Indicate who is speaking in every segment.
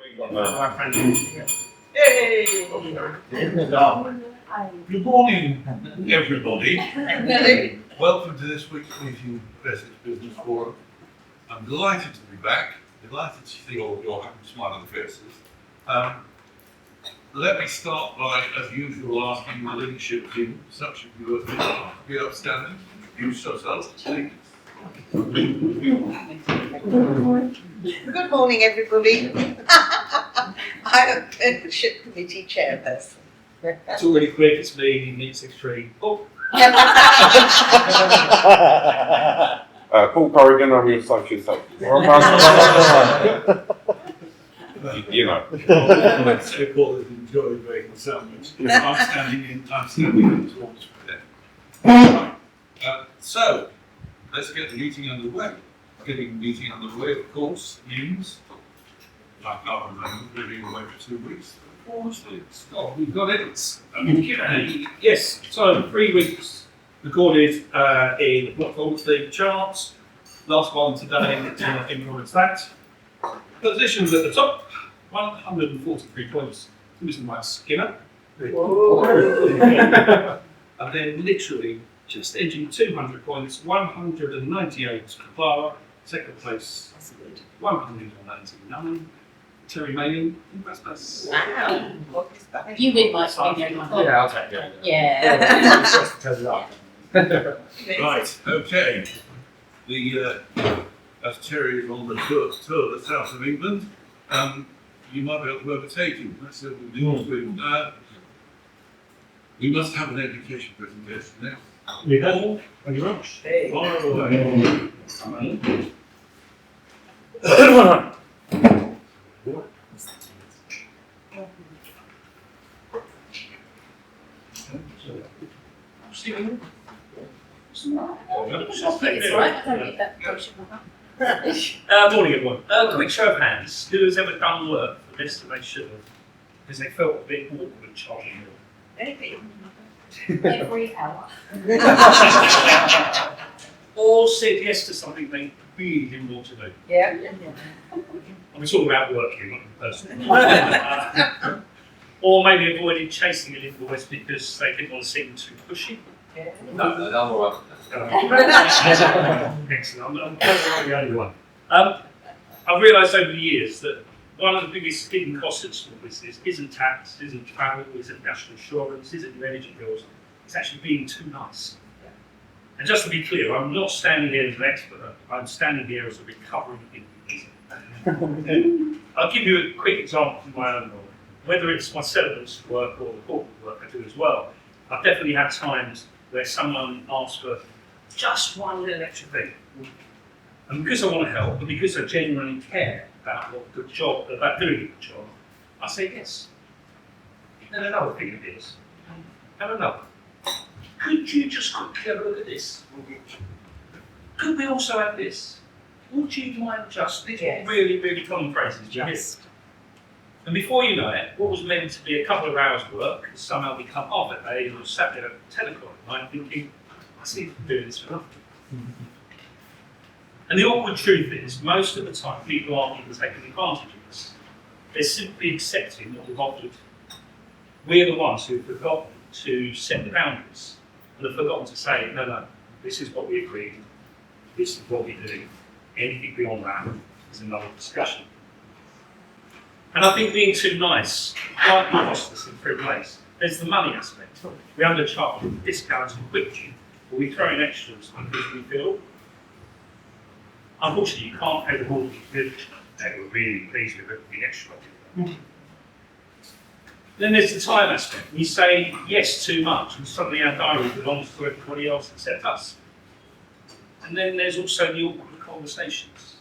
Speaker 1: Yay!
Speaker 2: Good morning, everybody. Welcome to this week's meeting of Essex Business Forum. I'm delighted to be back, delighted to see all your happy smiling faces. Let me start by, as usual, asking the leadership team, such of you as be upstanding, introduce yourselves, please.
Speaker 1: Good morning, everybody. I am Membership Committee Chairperson.
Speaker 3: It's already quick, it's me, Meet 63. Oh,
Speaker 4: Paul Corrigan, I'm your associate secretary. You know.
Speaker 2: Let's report that enjoy being the sandwich. I'm standing in towards there. So, let's get the meeting underway. Getting the meeting underway, of course, means, like I remember, we're being away for 2 weeks. Oh, we've got it.
Speaker 3: yes, so 3 weeks recorded in what folds the charts. Last one today in that. Positions at the top, 143 points. Using my Skinner. And then literally just edging 200 points, 198 Clara, second place, 199. Terry Manning, that's
Speaker 1: Wow.
Speaker 5: You win my spin.
Speaker 3: yeah, I'll take it.
Speaker 5: Yeah.
Speaker 2: Right, okay. As Terry is on the tour of the south of England, you might be able to overtake him. That's what we do. We must have an education presentation now.
Speaker 3: We have. Thank you very much.
Speaker 2: Fire away.
Speaker 3: Morning everyone. Quick show of hands. Who has ever done work for this that they should have? Because they felt a bit awkward charging you.
Speaker 5: Every hour.
Speaker 3: Or said yes to something they really didn't want to do.
Speaker 5: Yeah.
Speaker 3: I'm talking about work here, not personally. Or maybe avoided chasing an invoice because they didn't want to seem too pushy.
Speaker 4: No, I'm all right.
Speaker 3: Excellent. I'm the only one. I've realised over the years that one of the biggest hidden costs in small business isn't tax, isn't travel, isn't national insurance, isn't your energy bills. It's actually being too nice. And just to be clear, I'm not standing here as an expert. I'm standing here as a recovering business. I'll give you a quick example from my own role. Whether it's my settlements work or the corporate work I do as well, I've definitely had times where someone asks for just one little extra thing. And because I want to help, and because I genuinely care about doing a good job, I say yes. And another thing it is, and another. Could you just quickly have a look at this? Could we also have this? Would you mind just these really, really common phrases? Yes. And before you know it, what was meant to be a couple of hours' work has somehow become half a day, and I sat there at 10 o'clock at night thinking, I seem to be doing this for nothing. And the awkward truth is, most of the time, people aren't even taking advantage of this. They're simply accepting what we've offered. We're the ones who've forgotten to set the boundaries, and have forgotten to say, no, this is what we agreed, this is what we do. Anything beyond that is another discussion. And I think being too nice might cost us in three ways. There's the money aspect. We undercharge, discounts, and quickly, or we throw in extras because we feel. Unfortunately, you can't pay the whole village. They were really pleased with everything extra. Then there's the time aspect. We say yes too much, and suddenly our diary belongs to everybody else except us. And then there's also the awkward conversations.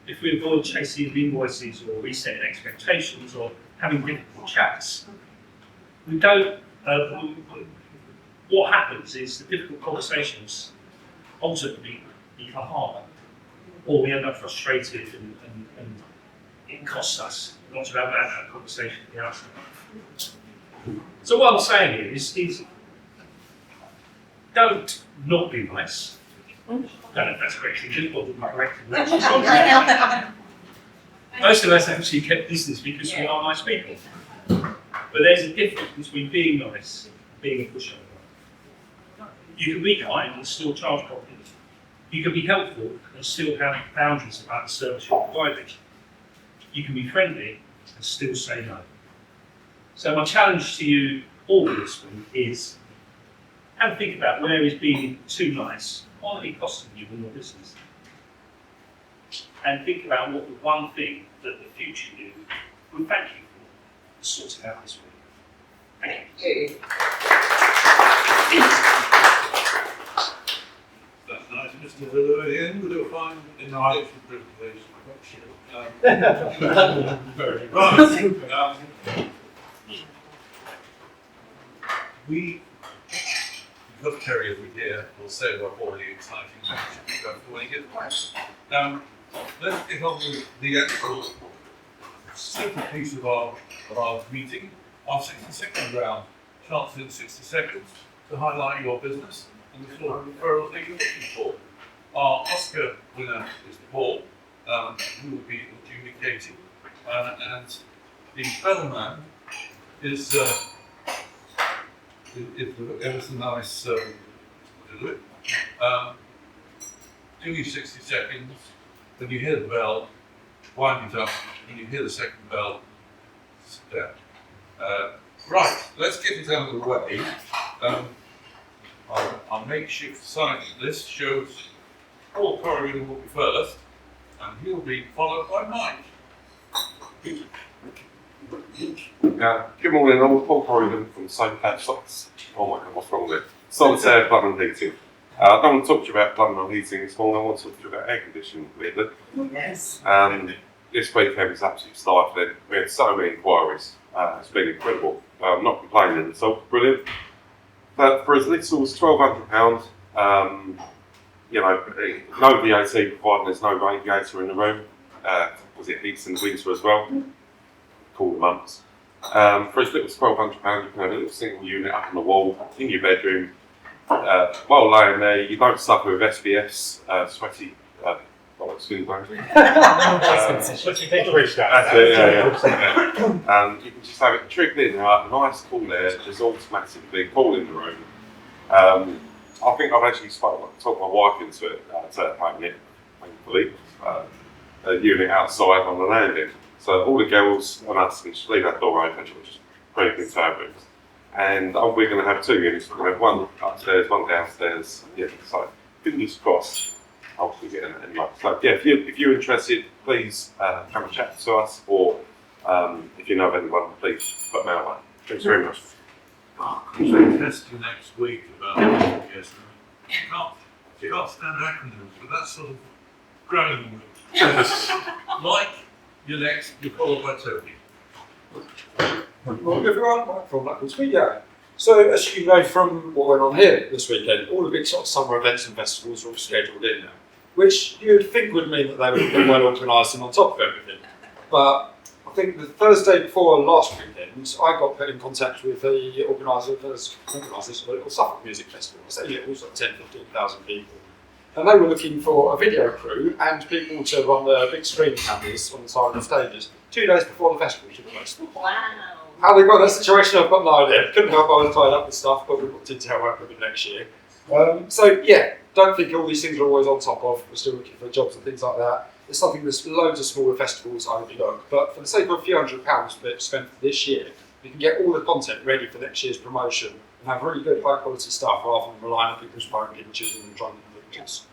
Speaker 3: If we avoid chasing invoices or resetting expectations or having difficult chats, we don't. What happens is the difficult conversations ultimately become harder, or we end up frustrated and it costs us not to have that conversation at the outset. So what I'm saying here is don't not be nice. I don't know if that's correct, just wasn't correct. Most of us actually kept business because we are nice people. But there's a difference between being nice and being a pushover. You can be kind and still charge properly. You can be helpful and still have boundaries about the service you're providing. You can be friendly and still say no. So my challenge to you all this week is have a think about where is being too nice only costing you in your business. And think about what the one thing that the future you would thank you for sort it out this week. Thank you.
Speaker 2: That's nice, Mr. Hillo. At the end, we'll do a fine invitation presentation. Very right. Because Terry will be here, we'll say about all the exciting action when he gets back. Let's get on with the actual simple piece of our meeting. Our 60-second round, chance in 60 seconds to highlight your business and the sort of referrals that you're looking for. Our Oscar winner is Paul, who will be adjudicating, and the bellman is ever so nice to do it. Do your 60 seconds. When you hear the bell, wind it up. When you hear the second bell, sit down. Right, let's get it out of the way. Our makeshift sign list shows Paul Corrigan will be first, and he'll be followed by Mike.
Speaker 4: Good morning, I'm Paul Corrigan from Soapad Socks. Oh my god, what's wrong with it? Solitaire plumbing and heating. I don't want to talk to you about plumbing and heating this morning, I want to talk to you about air conditioning, weirdly.
Speaker 1: Yes.
Speaker 4: This weekend was absolutely stifling. We had so many inquiries. It's been incredible. I'm not complaining, it's all brilliant. But for as little as £1,200, no VAT provided there's no radiator in the room. Was it heats in the winter as well? Cooler months. For as little as £1,200, you can have a little single unit up on the wall in your bedroom. While laying there, you don't suffer with SBS, sweaty. Excuse me.
Speaker 3: Sweaty decoration.
Speaker 4: That's it, yeah. You can just have it trickling out, a nice cool air, just automatically cool in the room. I think I've actually talked my wife into it, to having it, thankfully, a unit outside on the landing. So all the girls and us can just leave that door open, just break into our rooms. And we're going to have two units. We're going to have one upstairs, one downstairs. Yeah, so fingers crossed. Hopefully get an invite. So yeah, if you're interested, please come and chat to us, or if you know of anyone, please put them out. Thanks very much.
Speaker 2: I'm going to test you next week about yes. You can't stand acronyms, but that's sort of growing. Like your next, you're followed by Toby.
Speaker 6: Morning everyone, Mike from Blackwood Studio. So as you know from what went on here this weekend, all the big sort of summer events and festivals are all scheduled in now, which you'd think would mean that they would be well organised and on top of everything. But I think the Thursday before last weekend, I got put in contact with the organisers of a little Suffolk Music Festival. I say little, sort of 10, 15,000 people. And they were looking for a video crew and people to run the big screen cameras on the side of the stages 2 days before the festival took place.
Speaker 1: Wow.
Speaker 6: How they got that situation, I've got no idea. Couldn't help, I was tied up with stuff, but we looked into how it worked with it next year. So yeah, don't think all these things are always on top of. We're still looking for jobs and things like that. It's something there's loads of smaller festivals I overlook, but for the sake of a few £100s spent this year, you can get all the content ready for next year's promotion and have really good high quality stuff rather than relying on people's phone images and trying to get images.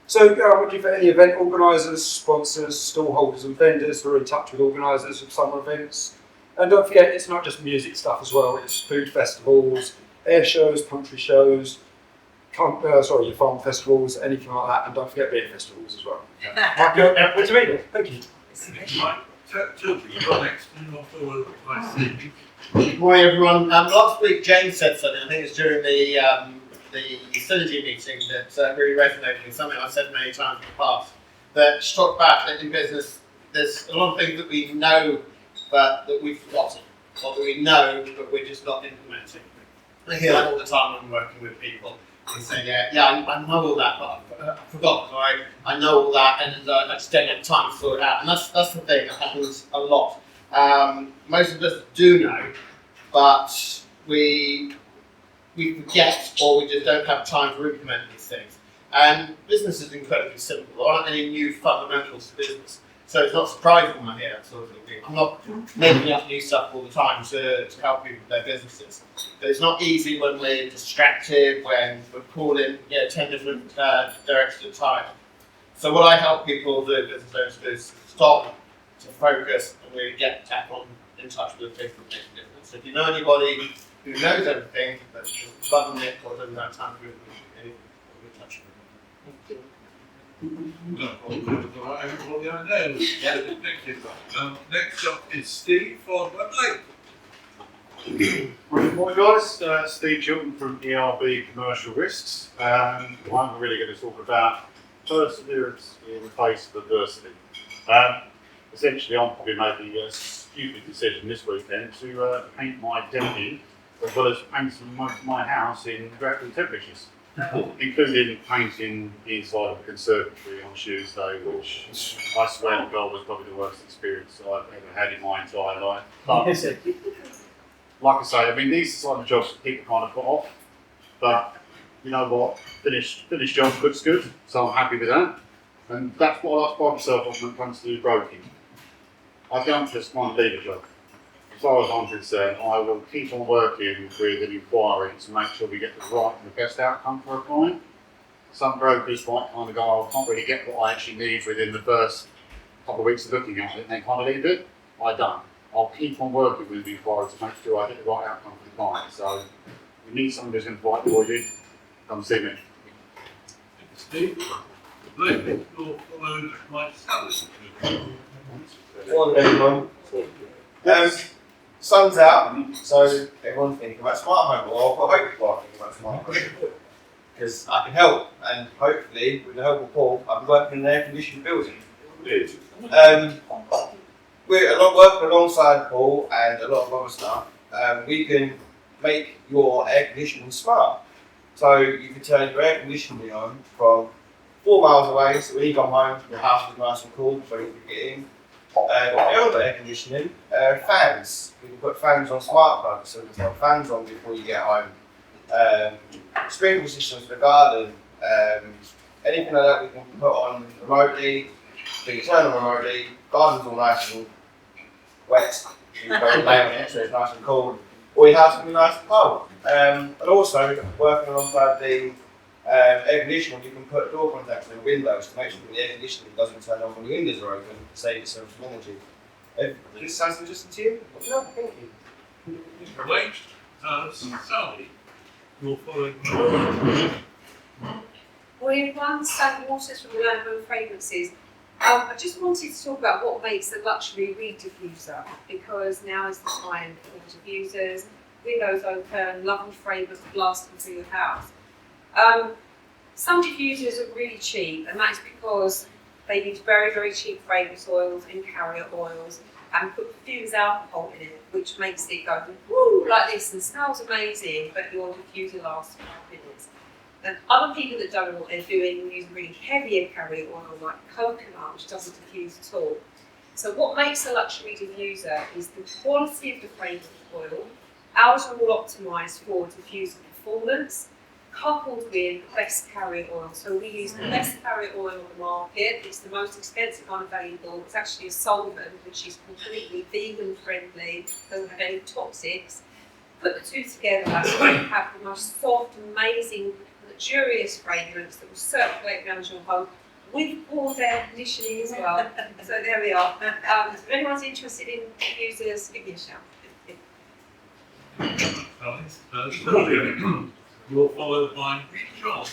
Speaker 6: So I'm looking for any event organisers, sponsors, stallholders and vendors who are in touch with organisers of summer events. And don't forget, it's not just music stuff as well, it's food festivals, air shows, country shows, your farm festivals, anything like that, and don't forget beer festivals as well.
Speaker 3: What's the meeting? Thank you.
Speaker 2: Mike, Toby, you've got next. Nice to see you.
Speaker 7: Good morning, everyone. Last week, James said something. I think it's during the synergy meeting that really resonated with something I've said many times in the past. That she talked about that in business, there's a lot of things that we know, but that we've forgotten, or that we know, but we're just not implementing. I hear that all the time when I'm working with people. They say, I know all that, but I forgot. So I know all that, and I just don't have time to sort it out. And that's the thing that happens a lot. Most of us do know, but we forget, or we just don't have time to implement these things. And business is incredibly simple. There aren't any new fundamentals to business. So it's not surprising when I hear that sort of thing. I'm not making up new stuff all the time to help people with their businesses. But it's not easy when we're distracted, when we're pulled in 10 different directions at a time. So what I help people do, business owners, is stop, to focus, and really get in touch with the things that make a difference. So if you know anybody who knows everything, but just button it or doesn't have time to do anything, we'll touch with them.
Speaker 2: Everybody I know. Thank you. Next up is Steve for Wembley.
Speaker 8: Good morning, guys. Steve Chilton from ERB Commercial Risks. I'm really going to talk about perseverance in the face of adversity. Essentially, I'm probably making a stupid decision this weekend to paint my decking as well as paint my house in Brentwood temperatures, including painting the inside of a conservatory on Tuesday, which I swear to God was probably the worst experience I've ever had in my entire life. But like I say, I mean, these are the jobs that people kind of put off, but you know what, finished job looks good, so I'm happy with that. And that's what I like to pride myself on when it comes to broking. I don't just want to leave a job. As far as I'm concerned, I will keep on working with an inquiry to make sure we get the right and the best outcome for a client. Some brokers might kind of go, I can't really get what I actually need within the first couple of weeks of looking at it, and they kind of leave it. I don't. I'll keep on working with the inquiry to make sure I get the right outcome for the client. So if you need someone who's going to fight for you, come see me.
Speaker 2: Steve. Blake, you're followed by Sally.
Speaker 9: Morning, everyone. Sun's out, so everyone's thinking about smart home. Well, I hope people are thinking about smart home because I can help, and hopefully, with the help of Paul, I'm working in an air-conditioned building. We're working alongside Paul and a lot of other stuff. We can make your air conditioning smart. So you can turn your air conditioning on from 4 miles away, so when you come home, your house is nice and cool, so you can get in. Elder air conditioning, fans. We can put fans on smart plugs, so we can put fans on before you get home. Sprinkler systems for the garden, anything like that we can put on remotely, so you turn them remotely, garden's all nice and wet, you can go and lay on it so it's nice and cool, or your house can be nice and cold. And also, working alongside the air conditioning, you can put door contacts in the windows to make sure that the air conditioning doesn't turn on when the windows are open to save yourself some energy. This sounds interesting to you? No, thank you.
Speaker 2: Blake, Sally, you're followed by
Speaker 10: Morning everyone, Sally Waters from the Land Rover Fragrances. I just wanted to talk about what makes a luxury reed diffuser, because now is the time for diffusers, windows open, lovely fragrance blasting through your house. Some diffusers are really cheap, and that is because they use very, very cheap fragrance oils and carrier oils and put fused alcohol in it, which makes it go woo like this and smells amazing, but your diffuser lasts 5 minutes. And other people that don't know what they're doing use really heavier carrier oil like coconut, which doesn't diffuse at all. So what makes a luxury diffuser is the quality of the fragrance oil. Ours are all optimised for diffuser performance, coupled with the best carrier oil. So we use the best carrier oil on the market. It's the most expensive one available. It's actually a solvent, which is completely vegan friendly, doesn't have any toxics. Put the two together, that's why you have the most soft, amazing, luxurious fragrance that will circulate around your home with Paul's air conditioning as well. So there we are. If anyone's interested in diffusers, give me a shout.
Speaker 2: you're followed by John.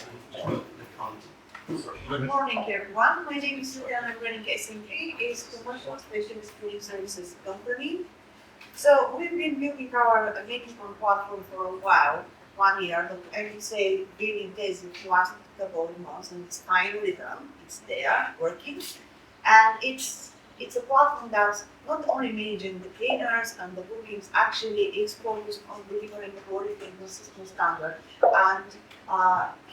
Speaker 1: Good morning, everyone. My name is Juliana. I'm running SMG. It's Commercial Specialist Cleaning Services Company. So we've been building our management platform for a while, 1 year, but I would say really intensive last couple of months, and it's finally done. It's there, working, and it's it's a platform that's not only managing the cleaners and the bookings, actually it's focused on delivering quality and consistent standard and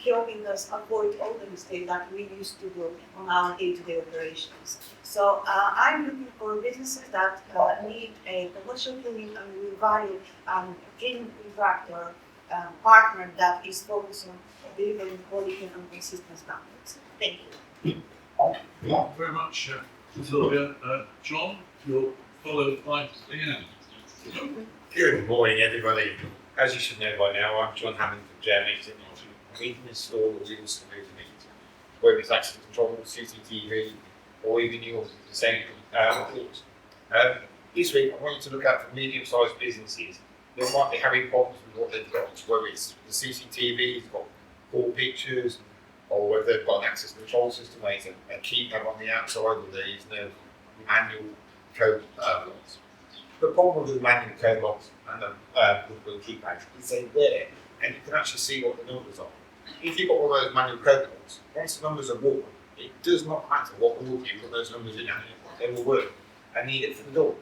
Speaker 1: helping us avoid all the mistakes that we used to do on our day-to-day operations. So I'm looking for businesses that need a commercial cleaning and will value cleaning contractor partner that is focused on delivering quality and consistent standards. Thank you.
Speaker 2: Thank you very much, Sylvia. John, you're followed by Leanne.
Speaker 11: Good morning, everybody. As you should know by now, I'm John Hammond from Germany. We can install or we also need, whether it's access control, CCTV, or even yours, the same tools. This week, I wanted to look at for medium-sized businesses that might be having problems with what they've got, whether it's the CCTV, it's got poor pictures, or whether they've got an access control system, where it's a keypad on the outside, or there is no manual code locks. The problem with the manual code locks and the keypads is they're there, and you can actually see what the numbers are. If you've got all those manual code locks, once the numbers are working, it does not matter what order you put those numbers in, they will work. And need it for the door.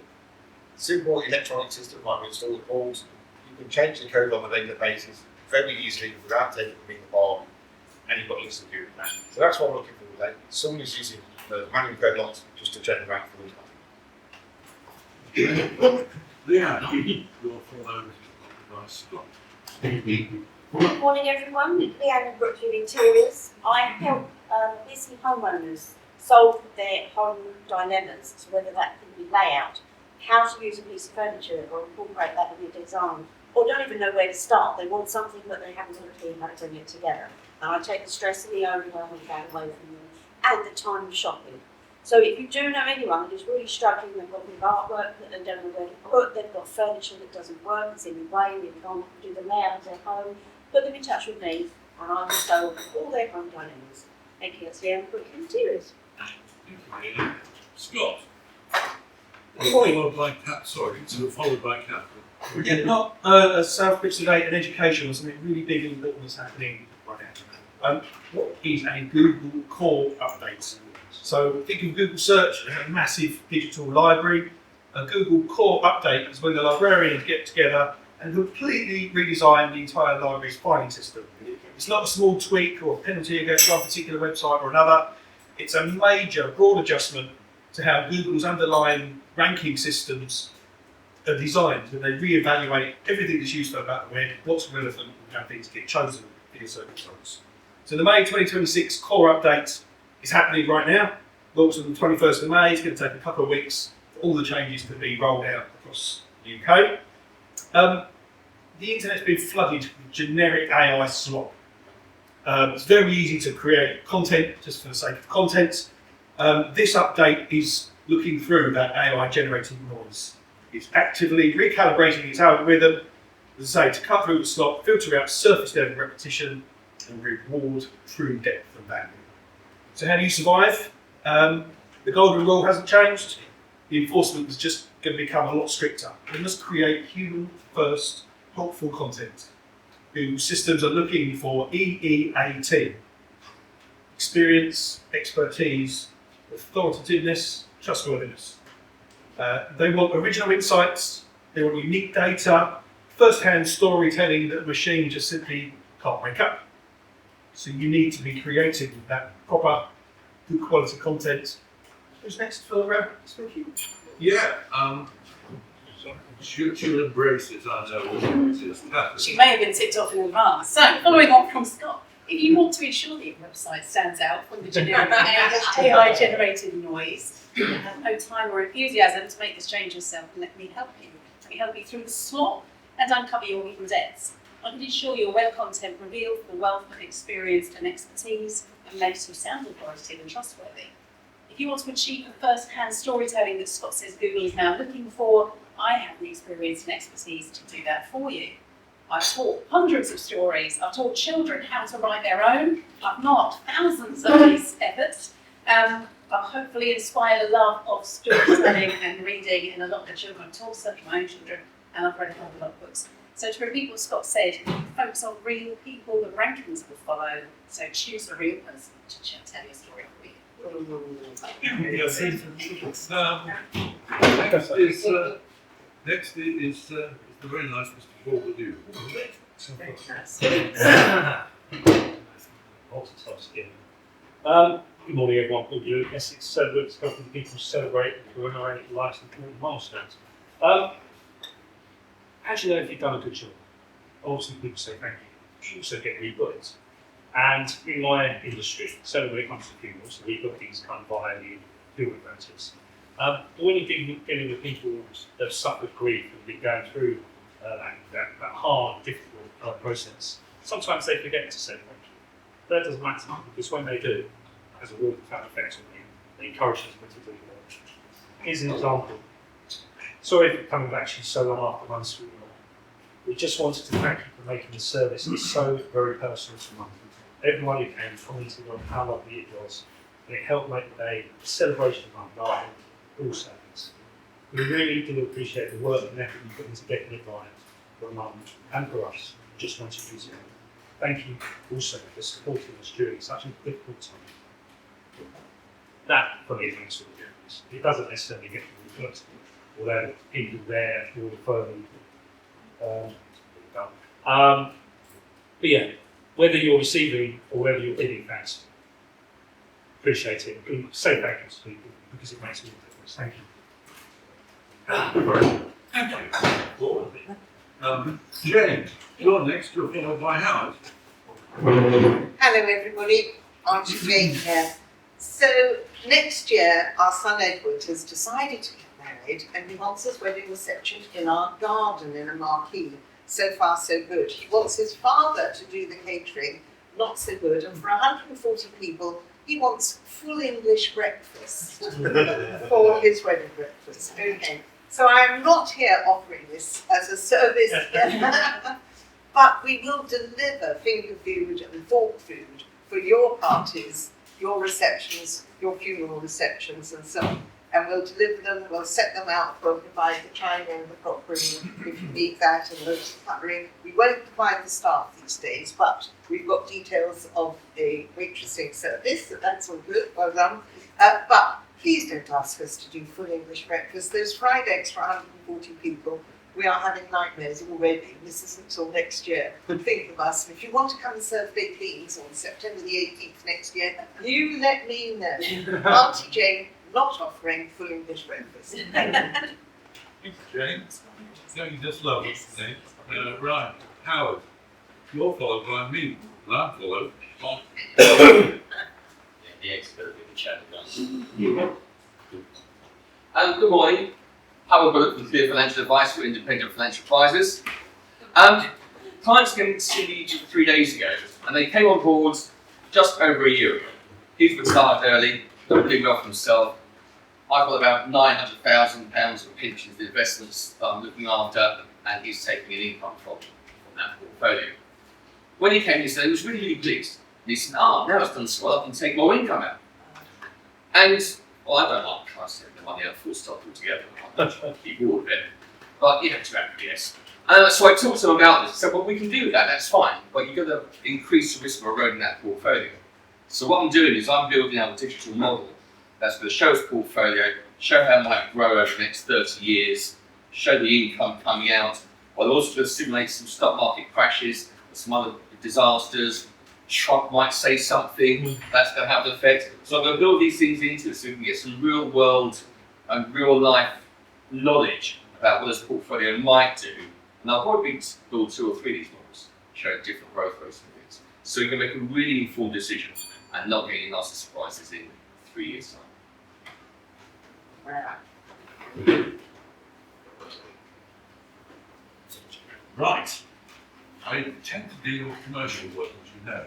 Speaker 11: Simple electronic system like installed boards, you can change the code on a regular basis very easily without taking them in the bar, and you've got your security plan. So that's what I'm looking for today. Someone who's using the manual code locks just to generate for them.
Speaker 2: Leanne, you're followed by Scott.
Speaker 12: Good morning, everyone. Leanne in Brentwood Interiors. I help busy homeowners solve their home dilemmas, so whether that can be layout, how to use a piece of furniture or incorporate that in your design, or don't even know where to start. They want something but they haven't got a clue how to bring it together. And I take the stress and the overwhelm of that away from you and the time of shopping. So if you do know anyone who's really struggling, they've got with artwork that they don't know where to put, they've got furniture that doesn't work, it's in the way, they can't do the layout of their home, put them in touch with me and I will solve all their home dilemmas. Thank you, that's Leanne from Interiors.
Speaker 2: Thank you. Scott. Followed by Kat, sorry, so followed by Kat.
Speaker 13: Yeah, not South Pitch today, an education or something really big and important that's happening right now. What is a Google Core update? So think of Google Search as a massive digital library. A Google Core update is when the librarians get together and completely redesign the entire library's filing system. It's not a small tweak or a penalty against one particular website or another. It's a major, broad adjustment to how Google's underlying ranking systems are designed, and they re-evaluate everything that's useful about the web, what's relevant, and how things get chosen for your circumstance. So the May 2026 Core update is happening right now. Launched on the 21st of May. It's going to take a couple of weeks for all the changes to be rolled out across the UK. The internet's been flooded with generic AI slop. It's very easy to create content just for the sake of content. This update is looking through that AI generated noise. It's actively recalibrating its algorithm, as I say, to cut through the slop, filter out surface level repetition, and reward true depth and value. So how do you survive? The golden rule hasn't changed. The enforcement is just going to become a lot stricter. We must create human-first, helpful content. Google systems are looking for EEAT: experience, expertise, authoritativeness, trustworthiness. They want original insights. They want unique data, first-hand storytelling that a machine just simply can't make up. So you need to be creating that proper, good quality content. Who's next for speaking?
Speaker 2: Yeah, she'll embrace it, I know.
Speaker 5: She may have been ticked off in advance. So, following on from Scott, if you want to ensure that your website stands out from the generic AI-generated noise, you have no time or enthusiasm to make this change yourself, let me help you. Let me help you through the slop and uncover your hidden depths. I can ensure your web content reveals the wealth of experience and expertise and makes you sound authoritative and trustworthy. If you want to achieve the first-hand storytelling that Scott says Google is now looking for, I have the experience and expertise to do that for you. I've taught hundreds of stories. I've taught children how to write their own. I've marked thousands of these efforts. I've hopefully inspired a love of storytelling and reading in a lot of the children I've taught, certainly my own children, and I've read a whole lot of books. So to repeat what Scott said, focus on real people, the rankings will follow. So choose a real person to tell your story for you.
Speaker 2: Next is the very nice Mr. Paul Badu.
Speaker 3: Multitasking. Good morning, everyone. Paul Badu, Essex celebrates helping people celebrate and commemorate life's important milestones. How do you know if you've done a good job? Obviously, people say thank you. You also get rebooked. And in my industry, certainly when it comes to funerals, the rebookings come via the funeral notice. But when you're dealing with people that have suffered grief and been going through that hard, difficult process, sometimes they forget to say thank you. But that doesn't matter, because when they do, it has a real profound effect on you. It encourages them to do more. Here's an example. Sorry for coming back to you so long after one's funeral. We just wanted to thank you for making the service so very personal to mum. Everyone who came commented on how lovely it was, and it helped make the day a celebration of mum rather than all sadness. We really do appreciate the work and effort you put into getting it right for mum and for us. Just wanted you to know. Thank you also for supporting us during such a difficult time. That, for me, makes all the difference. It doesn't necessarily get to the first, although people there will refer them. But yeah, whether you're receiving or whether you're giving thanks, appreciate it. Say thank you to people because it makes all the difference. Thank you.
Speaker 2: Jane, you're next. You're followed by Howard.
Speaker 1: Hello everybody, Auntie Jane here. So next year our son Edward has decided to get married and he wants his wedding reception in our garden in a marquee. So far so good. He wants his father to do the catering, not so good, and for 140 people he wants full English breakfast for his wedding breakfast. Okay. So I am not here offering this as a service, but we will deliver finger food and fork food for your parties, your receptions, your funeral receptions and so on. And we'll deliver them, we'll set them out, we'll provide the china and the crockery if you need that and the cutlery. We won't provide the staff these days, but we've got details of a waitressing service, so that's all good, well done. But please don't ask us to do full English breakfast. There's fried eggs for 140 people. We are having nightmares already. This isn't until next year. Think of us. And if you want to come and serve baked beans on September the 18th next year, you let me know. Auntie Jane, not offering full English breakfast.
Speaker 2: Thanks, Jane. No, you just love it, Jane. Right, Howard, you're followed by me, and I'm followed by...
Speaker 14: The expert with the chat done. Good morning. Howard Bullock from Clear Financial Advice for Independent Financial Advisors. Clients came to see me 3 days ago, and they came on board just over a year ago. He's retired early, done really well for himself. I've got about £900,000 of pensions and investments that I'm looking after, and he's taking an income from that portfolio. When he came, he said he was really, really pleased. And he said, now it's done so well, I can take more income out. And, well, I don't like trying to take the money out full stop altogether. I'd be bored of it. But you have to acquiesce. So I talked to him about this. I said, well, we can do that, that's fine. But you've got to increase the risk of eroding that portfolio. So what I'm doing is I'm building out a digital model that's going to show us portfolio, show how it might grow over the next 30 years, show the income coming out, while also going to simulate some stock market crashes, some other disasters. Trump might say something that's going to have an effect. So I'm going to build these things into it so we can get some real world and real life knowledge about what this portfolio might do. And I'll probably build 2 or 3 of these models, showing different growth rates and things. So we can make a really informed decision and not get any nasty surprises in 3 years' time.
Speaker 2: Right. I tend to deal with commercial work, as you know,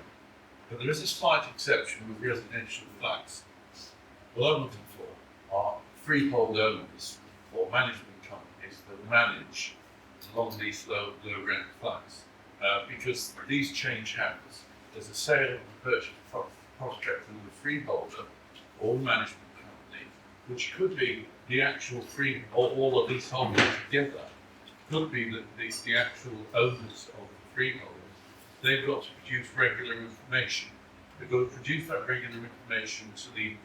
Speaker 2: but there is a slight exception with residential flats. What I'm looking for are freehold owners or management companies that manage long lease, low rent flats, because these change hands. There's a sale and purchase prospect from the freeholder or management company, which could be the actual free or all of these holders together. Could be the actual owners of the freeholders. They've got to produce regular information. They've got to produce that regular information to the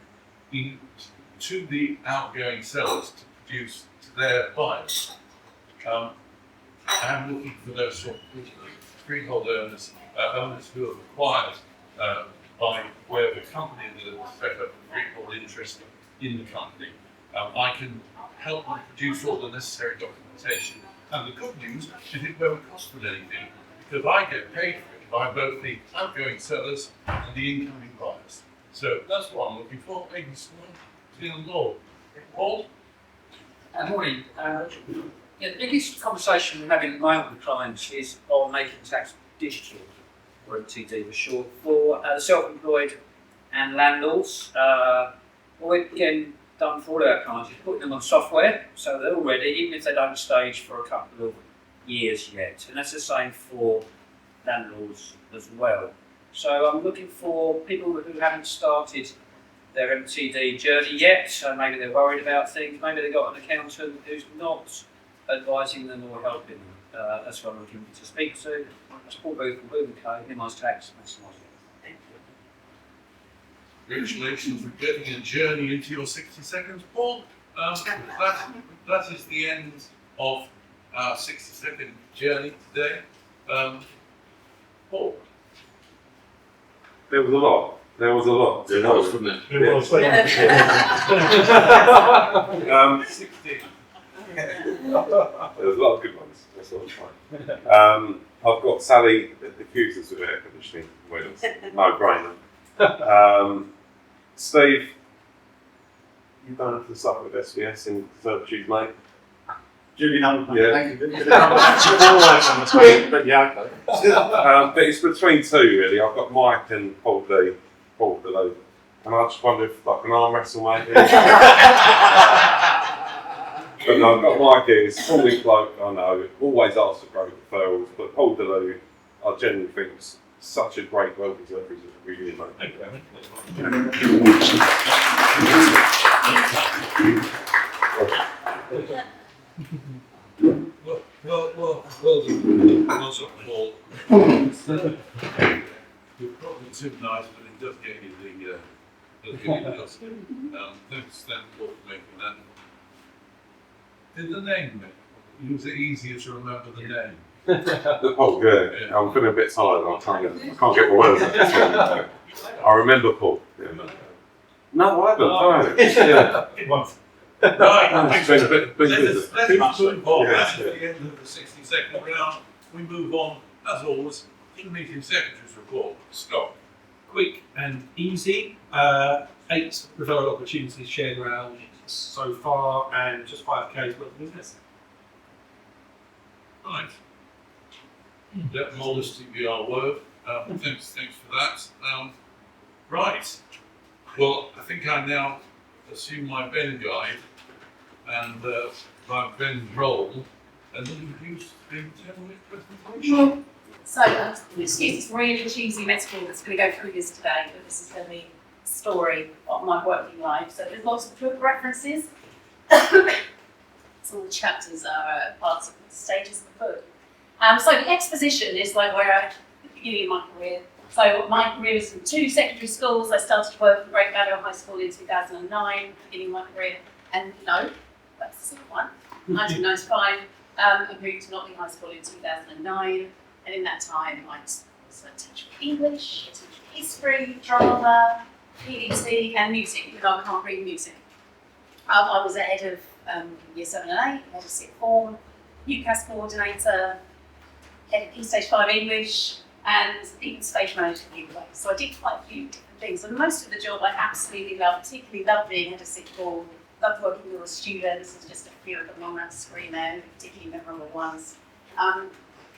Speaker 2: to the outgoing sellers to produce to their buyers. I'm looking for those sort of freehold owners, owners who have acquired by way of a company that has set up a freehold interest in the company. I can help them produce all the necessary documentation. And the good news is it won't cost them anything, because I get paid for it by both the outgoing sellers and the incoming buyers. So that's what I'm looking for. Maybe someone in law. Paul?
Speaker 15: Morning. Yeah, the biggest conversation we're having at the moment with clients is on making tax digital, or MTD for short, for self-employed and landlords. What we're getting done for all our clients is putting them on software, so they're all ready, even if they don't stage for a couple of years yet. And that's the same for landlords as well. So I'm looking for people who haven't started their MTD journey yet, so maybe they're worried about things, maybe they've got an accountant who's not advising them or helping them. That's what I'm looking to speak to. Support booth for Boom & Co, minimise tax, maximise it. Thank you.
Speaker 2: Congratulations for getting a journey into your 60 seconds, Paul. That is the end of our 60-second journey today. Paul.
Speaker 4: There was a lot. There was a lot.
Speaker 2: There was, wasn't it?
Speaker 4: There was.
Speaker 2: 60.
Speaker 4: There's a lot of good ones. That's all fine. I've got Sally, the diffusers with air conditioning. No brainer. Steve, you've done the stuff with SBS in Conservatories, mate.
Speaker 8: Julian,
Speaker 4: yeah.
Speaker 8: Thank you. Always on the screen, but yeah.
Speaker 4: But it's between two, really. I've got Mike and Paul below. And I just wonder if I can arm wrestle, mate. But no, I've got Mike here. He's a fully bloke, I know. Always asks for great referrals. But Paul DeLue, I genuinely think is such a great well-deserved review, mate.
Speaker 2: Thank you. Well done. Paul. You're probably too nice, but it does get you the cost. Thanks, Paul, for making that. Did the name was it easier to remember the name?
Speaker 4: Paul, yeah. I'm feeling a bit tired. I can't get my words out. I remember Paul. Yeah. No, I haven't. Yeah.
Speaker 2: Right,
Speaker 4: It's been a bit busy.
Speaker 2: let's move on. That's at the end of the 60-second round. We move on, as always, to the meeting secretary's report. Scott.
Speaker 13: Quick and easy. 8 referral opportunities shared around so far, and just 5K's worth of business.
Speaker 2: Right. Let modesty be our word. Thanks for that. Right. Well, I think I now assume my Ben guide and my Ben role, and then introduce the 10-minute presentation.
Speaker 5: So, excuse this really cheesy metaphor that's going to go through this today, but this is going to be a story of my working life. So there's lots of book references. Some of the chapters are parts of the stages of the book. So the exposition is like where I beginning of my career. So my career was in 2 secondary schools. I started work at Great Barrow High School in 2009, beginning my career. And no, that's the second one. 1995, I moved to Nottingham High School in 2009. And in that time, I was a teacher of English, a teacher of history, drama, PDT, and music, because I can't read music. I was a head of Year 7 and 8, head of Sixth Form, UCAS coordinator, head of Key Stage 5 English, and even stage manager for UCAS. So I did quite a few different things. And most of the job I absolutely loved, particularly loved being head of Sixth Form, loved working with all the students. There's just a few of them on that screen there, particularly memorable ones.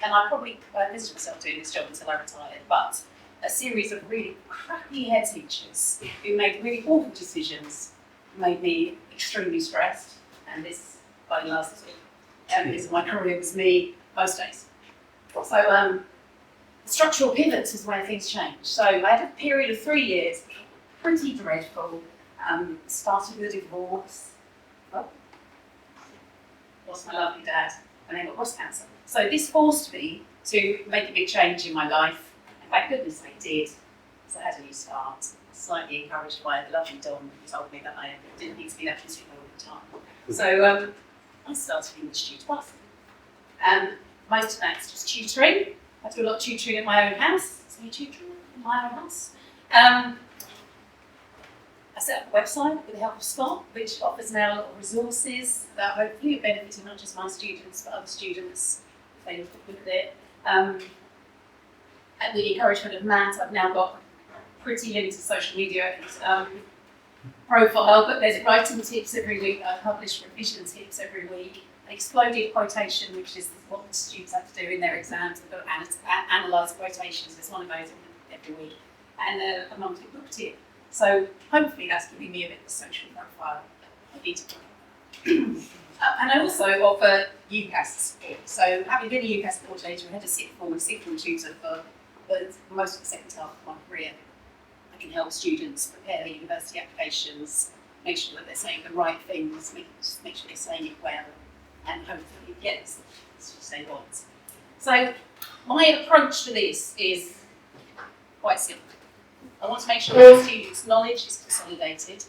Speaker 5: And I probably envisaged myself doing this job until I retired, but a series of really crappy head teachers who made really awful decisions made me extremely stressed, and this, by the last years of my career, was me most days. So structural pivots is where things changed. So I had a period of 3 years, pretty dreadful, started with a divorce, lost my lovely dad, and then got breast cancer. So this forced me to make a big change in my life, and thank goodness I did, because I had a new start. slightly encouraged by the lovely Dawn who told me that I didn't need to be that physical all the time. So I started English Tutor. Most of that's just tutoring. I do a lot of tutoring in my own house. So tutoring in my own house. I set up a website with the help of Scott, which offers now a lot of resources that hopefully are benefiting not just my students, but other students if they look at it. And with the encouragement of Matt, I've now got a pretty limited social media profile, but there's writing tips every week. I publish revision tips every week. An exploded quotation, which is what the students have to do in their exams. They've got to analyse quotations. There's one of those every week. And a monthly book tip. So hopefully that's giving me a bit of a social profile. I need to and I also offer UCAS support. So having been a UCAS coordinator, I had to sit form tutor for most of the second half of my career. I can help students prepare their university applications, make sure that they're saying the right things, make sure they're saying it well, and hopefully get as they want. So my approach to this is quite simple. I want to make sure that the students' knowledge is consolidated,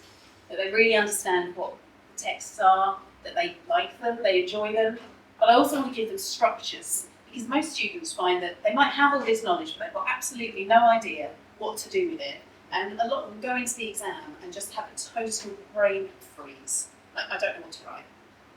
Speaker 5: that they really understand what texts are, that they like them, they enjoy them, but I also want to give them structures, because most students find that they might have all this knowledge, but they've got absolutely no idea what to do with it. And a lot of them go into the exam and just have a total brain freeze. Like, I don't know what to write,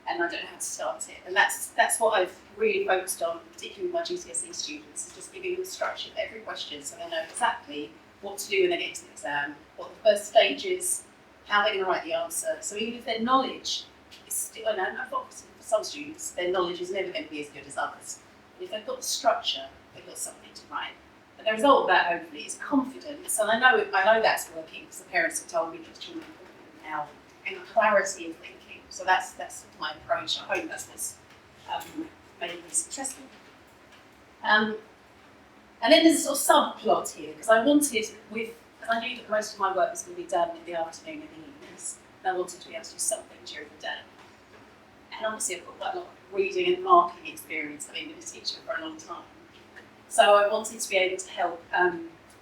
Speaker 5: and I don't know how to start it. And that's what I've really focused on, particularly with my GCSE students, is just giving them the structure of every question so they know exactly what to do when they get to the exam, what the first stage is, how they're going to write the answer. So even if their knowledge is still, and obviously for some students, their knowledge is never going to be as good as others. But if they've got the structure, they've got something to write. And the result of that, hopefully, is confidence. And I know that's working because the parents have told me that the children are confident now, and clarity of thinking. So that's my approach. I hope that's what's made me successful. And then there's a sort of subplot here, because I knew that most of my work was going to be done in the afternoon and the evenings, and I wanted to be able to do something during the day. And obviously I've got quite a lot of reading and marking experience, having been a teacher for a long time. So I wanted to be able to help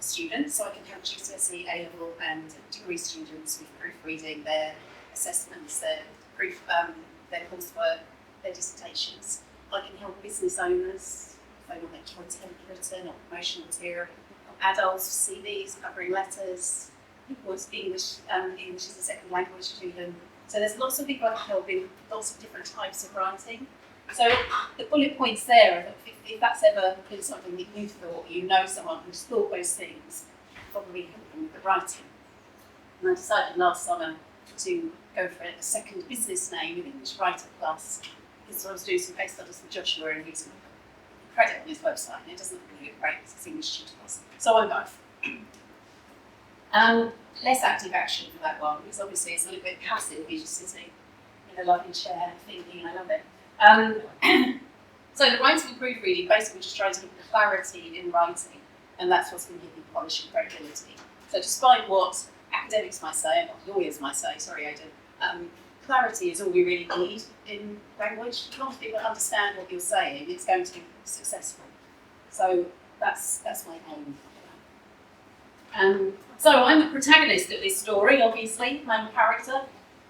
Speaker 5: students, so I can help GCSE, A-level and degree students with proofreading their assessments, their coursework, their dissertations. I can help business owners if they want their content written or promotional material, adults, CVs, covering letters, people who speak English as a second language to them. So there's lots of people I can help in lots of different types of writing. So the bullet points there, if that's ever been something that you thought, you know someone who's thought those things, probably help them with the writing. And I decided last summer to go for a second business name in English Writer Plus, because I was doing some case studies with Joshua and he's credit on his website, and it doesn't really look great because it's English Tutor Plus. So I'm both. Less active action for that one, because obviously it's a little bit passive, you're just sitting in a lovely chair thinking, I love it. So the writing and proofreading basically just tries to give clarity in writing, and that's what's going to give you polish and credibility. So despite what academics might say, and what lawyers might say, sorry Aidan, clarity is all we really need in language. As long as people understand what you're saying, it's going to be successful. So that's my aim. So I'm the protagonist of this story, obviously, my character,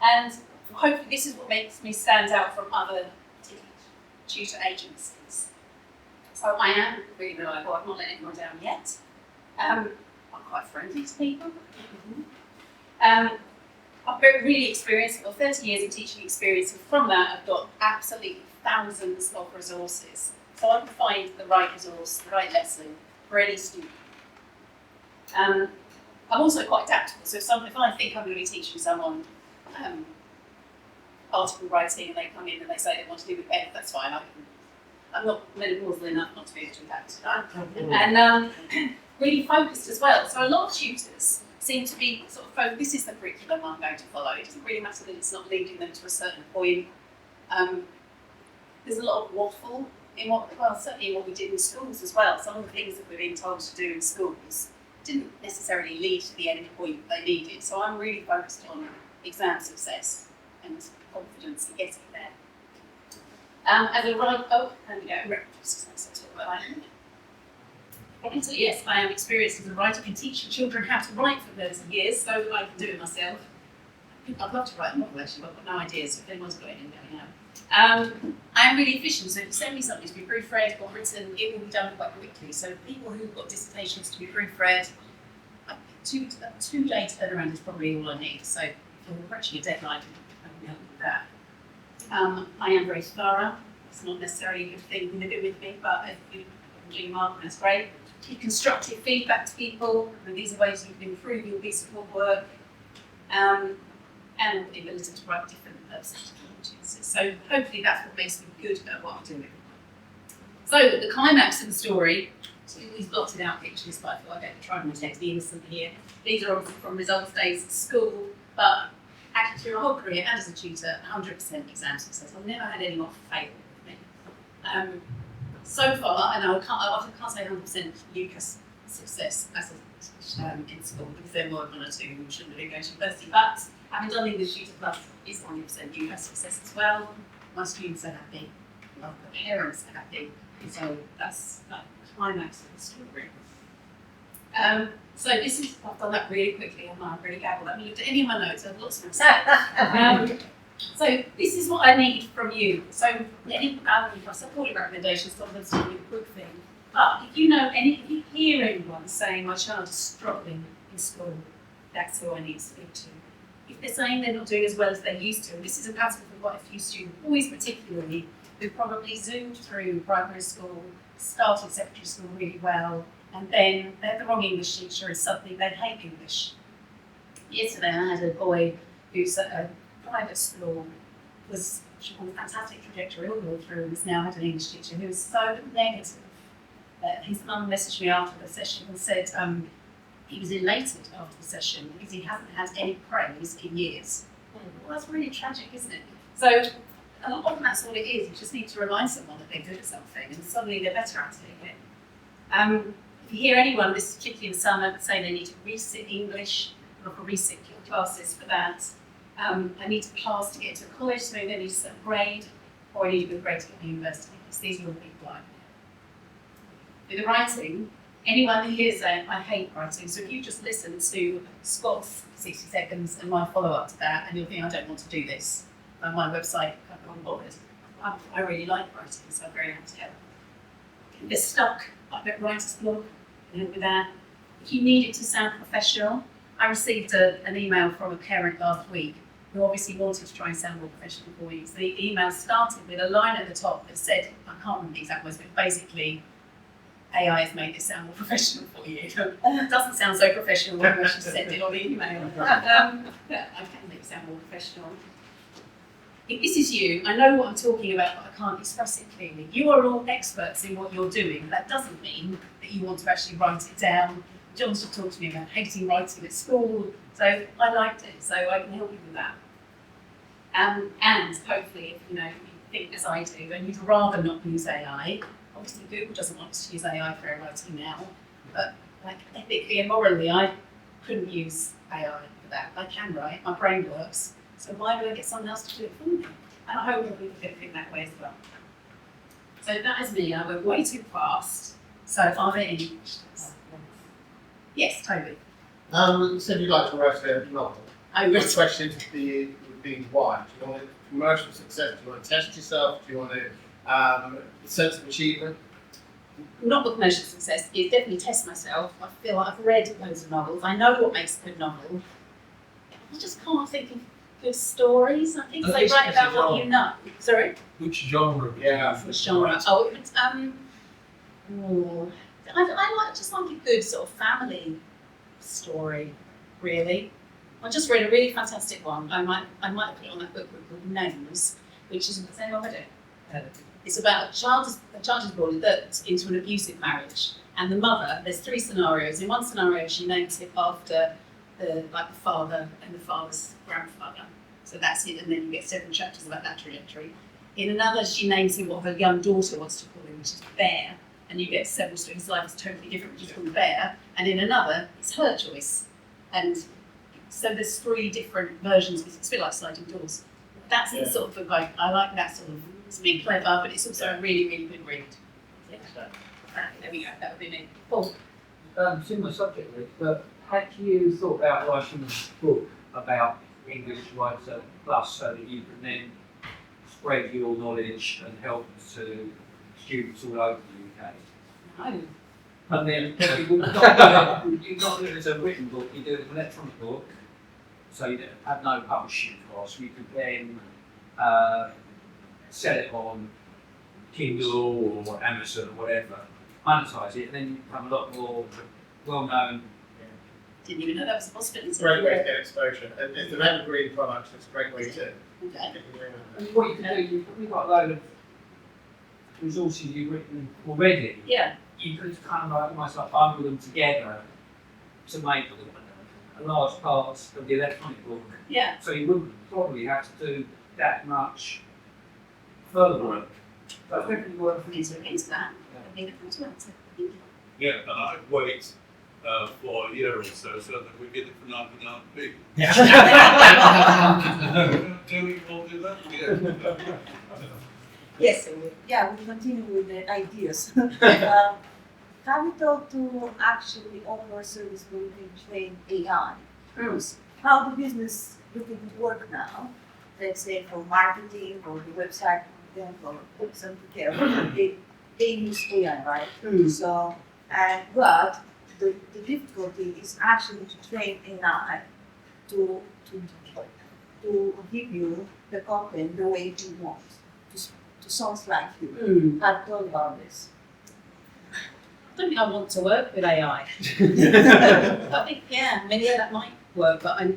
Speaker 5: and hopefully this is what makes me stand out from other tutor agencies. So I am really reliable, I've not let anyone down yet. I'm quite friendly to people. I've been really experienced, I've got 30 years of teaching experience, and from that I've got absolutely thousands of resources. So I can find the right resource, the right lesson for any student. I'm also quite adaptable, so if I think I'm going to be teaching someone article writing and they come in and they say they want to do with pen, that's fine. I'm not menopausal enough not to be able to do that. And really focused as well. So a lot of tutors seem to be sort of focused, this is the curriculum I'm going to follow. It doesn't really matter that it's not leading them to a certain point. There's a lot of waffle in certainly in what we did in schools as well. Some of the things that we're being told to do in schools didn't necessarily lead to the end point they needed. So I'm really focused on exam success and confidence in getting there. As a right, let's talk about that. So yes, I am experienced as a writer. I've been teaching children how to write for loads of years, so I can do it myself. I'd love to write a novel actually, but I've got no ideas, so if anyone's got any, let me know. I am really efficient, so if you send me something to be proofread or written, it will be done quite quickly. So people who've got dissertations to be proofread, two-day turnaround is probably all I need. So if you're approaching a deadline, I can help with that. I am very thorough. It's not necessarily a good thing to live it with me, but if you can do your mark, that's great. Give constructive feedback to people, and these are ways you can improve your piece of work. And the ability to write different sentences. So hopefully that's what makes me good at what I'm doing. So the climax of the story, so we've blotted out pictures, but I thought I'd better try and take the innocent here. These are obviously from results days at school, but actually through my whole career and as a tutor, 100% exam success. I've never had anyone fail with me. So far, and I can't say 100% UCAS success as in school, because there were one or two who shouldn't have been going to university, but having done English Tutor Plus is 100% UCAS success as well. My students are happy, my parents are happy, so that's like the climax of the story. So this is, I've done that really quickly, I'm not really gabbled. I haven't looked at any of my notes, I've lots of them. So this is what I need from you. So any supporting recommendations, sometimes do a good thing. But if you know if you hear anyone saying my child is struggling in school, that's who I need to speak to. If they're saying they're not doing as well as they used to, and this is a pattern for quite a few students, boys particularly, who probably zoomed through primary school, started secondary school really well, and then they had the wrong English teacher and suddenly they hate English. Yesterday I had a boy who's at a private school, was on a fantastic trajectory all the way through, and has now had an English teacher who was so negative that his mum messaged me after the session and said he was elated after the session because he hasn't had any praise in years. Well, that's really tragic, isn't it? So often that's all it is. You just need to remind someone that they're good at something and suddenly they're better at it. If you hear anyone, this is particularly in summer, say they need to resit English, or resit your classes for that. I need to pass to get to college, so maybe I need to set a grade, or I need a good grade to get to university, because these are all the people I know. With the writing, anyone who hears that, I hate writing, so if you just listen to Scott's 60 seconds and my follow-up to that, and you'll think, I don't want to do this. On my website, I've gone bothered. I really like writing, so I'm very happy to help. If they're stuck, I've got writer's block, and help with that. If you need it to sound professional, I received an email from a parent last week who obviously wanted to try and sound more professional for you. So the email started with a line at the top that said, I can't remember the exact words, but basically, AI has made this sound more professional for you. It doesn't sound so professional when you actually send it on the email. But I can make it sound more professional. If this is you, I know what I'm talking about, but I can't express it clearly. You are all experts in what you're doing. That doesn't mean that you want to actually write it down. John's just talked to me about hating writing at school, so I liked it, so I can help you with that. And hopefully, if you think as I do, and you'd rather not use AI, obviously Google doesn't want us to use AI for writing now, but like ethically and morally, I couldn't use AI for that. I can write, my brain works, so why would I get someone else to do it for me? And I hope people can think that way as well. So that is me. I went way too fast. So are there any questions? Yes, Toby.
Speaker 7: You said you'd like to write a novel.
Speaker 5: Oh,
Speaker 7: My question would be why? Do you want it commercial success? Do you want to test yourself? Do you want a sense of achievement?
Speaker 5: Not the commercial success, is definitely test myself. I feel like I've read loads of novels. I know what makes a good novel. I just can't think of good stories. I think they write about what you know. Sorry?
Speaker 13: Which genre?
Speaker 7: Yeah.
Speaker 5: Which genre? Oh, it's, I just like a good sort of family story, really. I just read a really fantastic one. I might put it on that book called Names, which is, has anyone read it? It's about a child is born into an abusive marriage, and the mother. There's three scenarios. In one scenario, she names it after the father and the father's grandfather. So that's it, and then you get 7 chapters about that trajectory. In another, she names him what her young daughter wants to call him, which is Bear, and you get several stories. His life is totally different, which is called Bear. And in another, it's her choice, and so there's 3 different versions. It's a bit like sliding doors. That's the sort of book I like. That sort of, it's being clever, but it's also a really, really good read. Yeah. There we go, that would be me. Paul?
Speaker 15: Similar subject, Rick, but had you thought about writing a book about English Writer Plus so that you can then spread your knowledge and help to students all over the UK?
Speaker 5: No.
Speaker 15: And then you not do it as a written book, you do it as an electronic book, so you have no publishing costs. You could then sell it on Kindle or Amazon or whatever, monetize it, and then you become a lot more well-known.
Speaker 5: Didn't even know that was a possibility.
Speaker 7: It's a great way to get exposure. And it's an evergreen product, it's a great way to
Speaker 5: Okay.
Speaker 7: get the name out.
Speaker 15: And what you can do, you've got a load of resources you've written already.
Speaker 5: Yeah.
Speaker 15: You could kind of almost like bundle them together to make a large part of the electronic book.
Speaker 5: Yeah.
Speaker 15: So you wouldn't probably have to do that much further work. But it's definitely worth
Speaker 5: Please look into that. I think that's well.
Speaker 2: Yeah, and I'd wait for a year or so that we get it for 99p. Do we all do that? Yeah.
Speaker 1: Yes, yeah, we'll continue with the ideas. Have you thought to actually offer a service where you can train AI? How the business looking to work now, let's say for marketing or the website, for example, put something together, they use AI, right? So, but the difficulty is actually to train AI to give you the content the way you want, to sound like you. Have thought about this.
Speaker 5: I don't think I want to work with AI. I think, yeah, maybe that might work, but I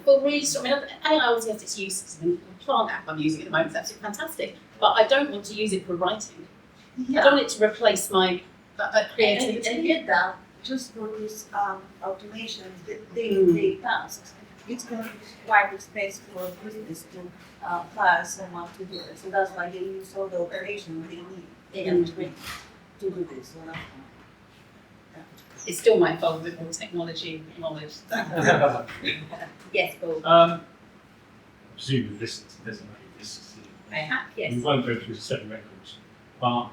Speaker 5: feel really strong. I mean, AI always has its uses. I mean, the plant app I'm using at the moment is absolutely fantastic, but I don't want to use it for writing. I don't want it to replace my creativity.
Speaker 1: And get that, just for this automation, the day-to-day tasks, it's going to be quite expensive for a business to hire someone to do it. So that's why they use all the operations they need AI to do this. So that's why.
Speaker 5: It's still my fault with all technology knowledge. Yes, Paul.
Speaker 3: I presume you've listened to this.
Speaker 5: I have, yes.
Speaker 3: You won't go through 7 records, but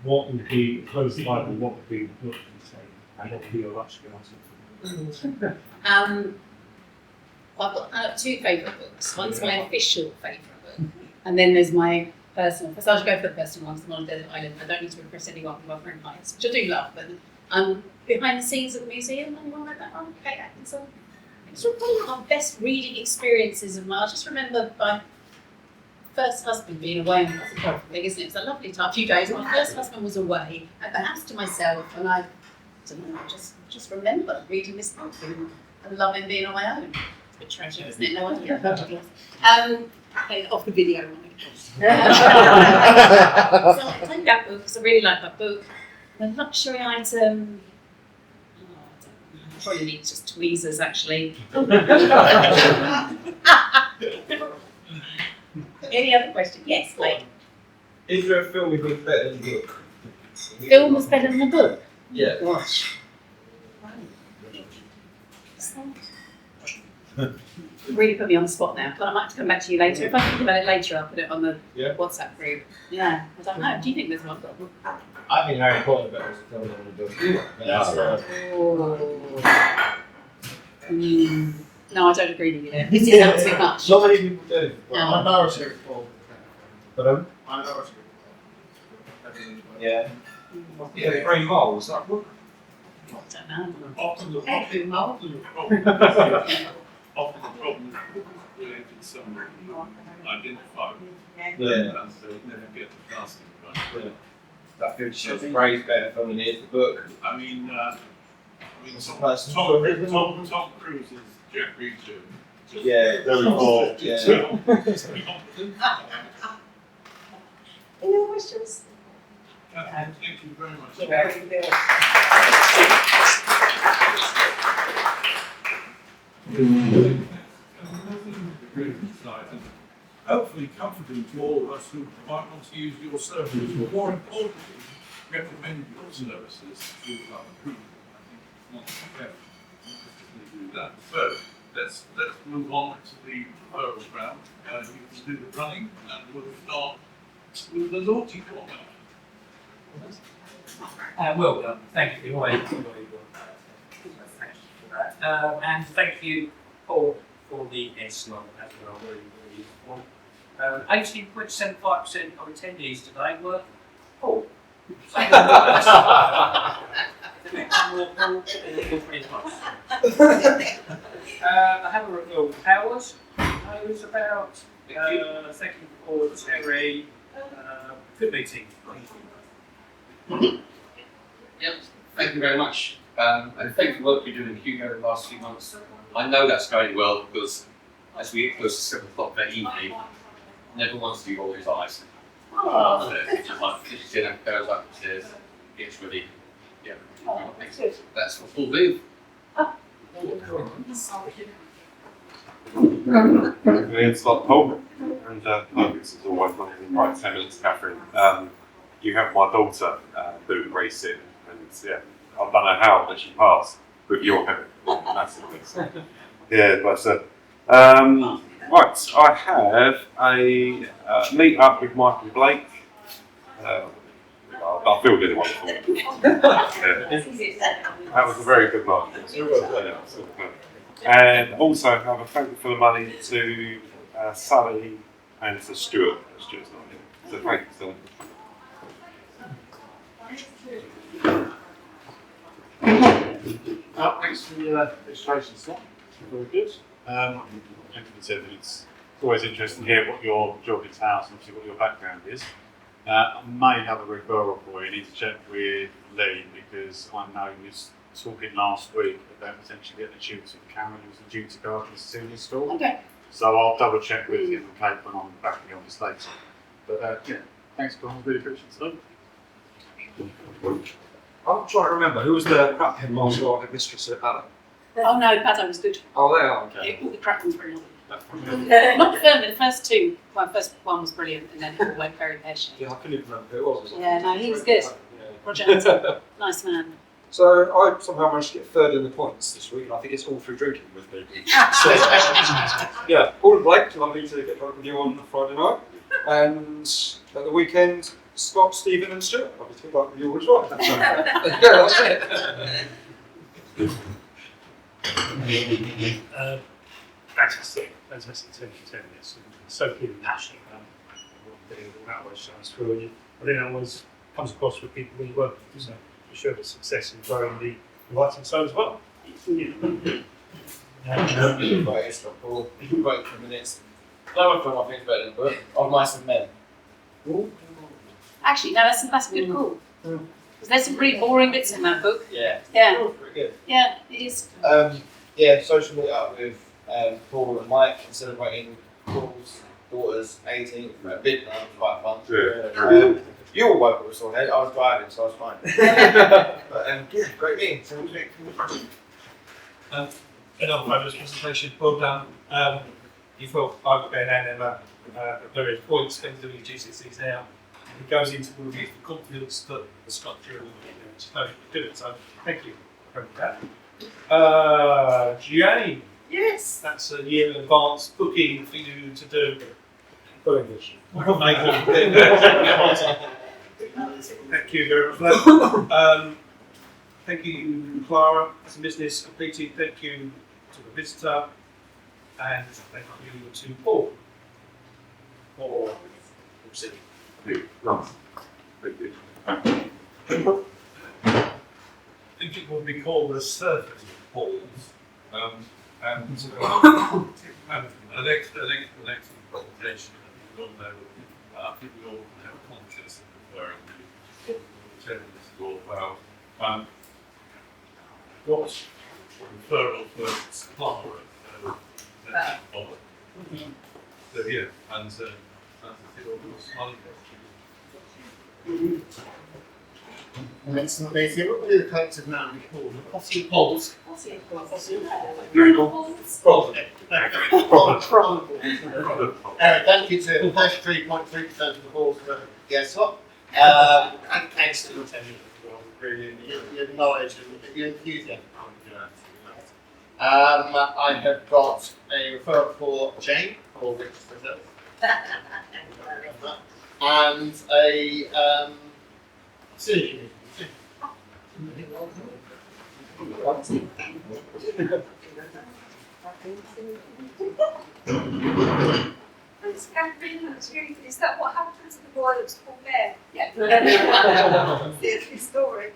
Speaker 3: what would be, close the Bible, what would be the book you say, and what would be your upskill on?
Speaker 5: I've got 2 favourite books. One's my official favourite book, and then there's my personal. First, I'll go for the personal one. I'm on a desert island. I don't need to impress anyone with my friend heights, which I do love. But behind the scenes at the museum, anyone read that one? Kate Atkinson. It's probably one of my best reading experiences of mine. I just remember my first husband being away, and that's a terrible thing, isn't it? It's a lovely time, few days. My first husband was away at the house to myself, and I don't know, just remember reading this book and loving being on my own. It's a bit treasure, isn't it? No idea. Off the video. So I take that book because I really like that book. The luxury item. I probably need just tweezers actually. Any other question? Yes, Blake.
Speaker 9: Is there a film you think better than the book?
Speaker 5: Film was better than the book?
Speaker 9: Yeah.
Speaker 5: Gosh. Really put me on the spot now, but I might have to come back to you later. If I think about it later, I'll put it on the WhatsApp group. Yeah, I don't know. Do you think there's one?
Speaker 11: I think Harry Potter better as a film than the book. But that's
Speaker 5: No, I don't agree with you there. This is out too much.
Speaker 9: Not many people do.
Speaker 7: I know it's your fault.
Speaker 9: But
Speaker 7: I know it's
Speaker 9: yeah.
Speaker 6: Yeah, Grey Mole, was that book?
Speaker 5: I don't know.
Speaker 2: Often the
Speaker 5: Every month.
Speaker 2: often the problem is related to some identify with.
Speaker 9: Yeah.
Speaker 2: And they never get the casting right.
Speaker 9: That Fifty Shades of Grey is better film than it is the book.
Speaker 2: I mean,
Speaker 9: Tom
Speaker 2: Cruise's Jack Reacher.
Speaker 9: Yeah, very cool. Yeah.
Speaker 5: Any other questions?
Speaker 2: Thank you very much. Hopefully comforting to all of us who might want to use your services, but more importantly, recommend your services to other people. I think it's not fair to do that. So let's move on to the referral round. You can do the running, and we'll start with the naughty corner.
Speaker 15: Well done. Thank you. Always thank you for that. And thank you, Paul, for the S-Log as well. Very, very useful. 18.75% of attendees today were Paul. Say that I have a referral with Powers. Who's about thank you for Terry. Good meeting.
Speaker 14: Yep, thank you very much. And thank you for the work you're doing in Hugo the last few months. I know that's going well because as we get close to 7 o'clock that evening, never wants to roll his eyes. Just like dinner goes upstairs, gets ready. Yeah, that's what we'll do.
Speaker 4: It's like Paul, and this is always not in right 10 minutes, Catherine. You have my daughter doing racing, and yeah, I don't know how, but she passed with your help massively. So. Yeah, but right, I have a meet up with Michael Blake. I feel really wonderful. That was a very good night. And also have a thank you for the money to Sally and to Stuart. Stuart's not here. So thank you, Sally.
Speaker 8: Thanks for the registration slot. Very good. Like you said, it's always interesting to hear what your job entails and obviously what your background is. I may have a referral for you. I need to check with Lee because I know he was talking last week about potentially getting a tutor for Cameron who's a tutor guard in the Cecilia school.
Speaker 5: Okay.
Speaker 8: So I'll double check with him and Kate when I'm back in the office later. But yeah, thanks, Colin. Really appreciate it.
Speaker 6: I'm trying to remember, who was the crap headmaster or headmistress at Adam?
Speaker 5: Oh no, Baddo was good.
Speaker 6: Oh, they are, okay.
Speaker 5: All the crap ones were brilliant. Not the first two. Well, first one was brilliant and then it all went very pear-shaped.
Speaker 6: Yeah, I couldn't even remember who it was.
Speaker 5: Yeah, no, he was good. Roger Hanson, nice man.
Speaker 6: So I somehow managed to get third in the points this week, and I think it's all through drinking with me. So, yeah, Paul and Blake, lovely to get drunk with you on a Friday night. And at the weekend, Scott, Stephen and Stuart, lovely to get drunk with you as well. Yeah, that's it.
Speaker 3: Fantastic team for doing this. So clear and passionate about what we're doing, all that always shines through. And I think that always comes across with people we work with. So we show the success in growing the writing side as well.
Speaker 9: Right, it's not Paul. You can wait for minutes. No one thought I think better than the book of Mice and Men.
Speaker 5: Actually, no, that's a good call. Because there's some pretty boring bits in that book.
Speaker 9: Yeah.
Speaker 5: Yeah.
Speaker 9: Pretty good.
Speaker 5: Yeah, it is.
Speaker 9: Yeah, social meet up with Paul and Mike and celebrating Paul's daughter's 18th for a big night, quite fun.
Speaker 4: Yeah.
Speaker 9: You all woke up with sore head, I was driving, so I was fine. But yeah, great meeting. So we'll take
Speaker 13: Another fabulous presentation, well done. You thought I've been and Emma at various points, things doing GCSEs now. It goes into the review for confidence that the structure and it's no do it. So thank you for that. Jane.
Speaker 1: Yes.
Speaker 13: That's a year in advance booking for you to do.
Speaker 6: English.
Speaker 13: Thank you very much for that. Thank you, Clara. As a business completed. Thank you to the visitor. And thank you to Paul. For sitting.
Speaker 4: Nice. Thank you.
Speaker 13: I think it will be called the surface balls. And an excellent presentation. People all know, people all have conscious of where we're telling this all about. Got referral for supplier. So yeah, and
Speaker 7: Excellent meeting. What will be the collective now be called? The Posse of Poles. Thank you to 33.3% of the balls for guest slot. And thanks to your attendance as well. Really, your knowledge and your enthusiasm. I have got a referral for Jane, or Rick for herself. And a synergy meeting.
Speaker 10: It's Catherine, that's really good. Is that what happened to the boy that was called Bear? Yeah. It's a true story.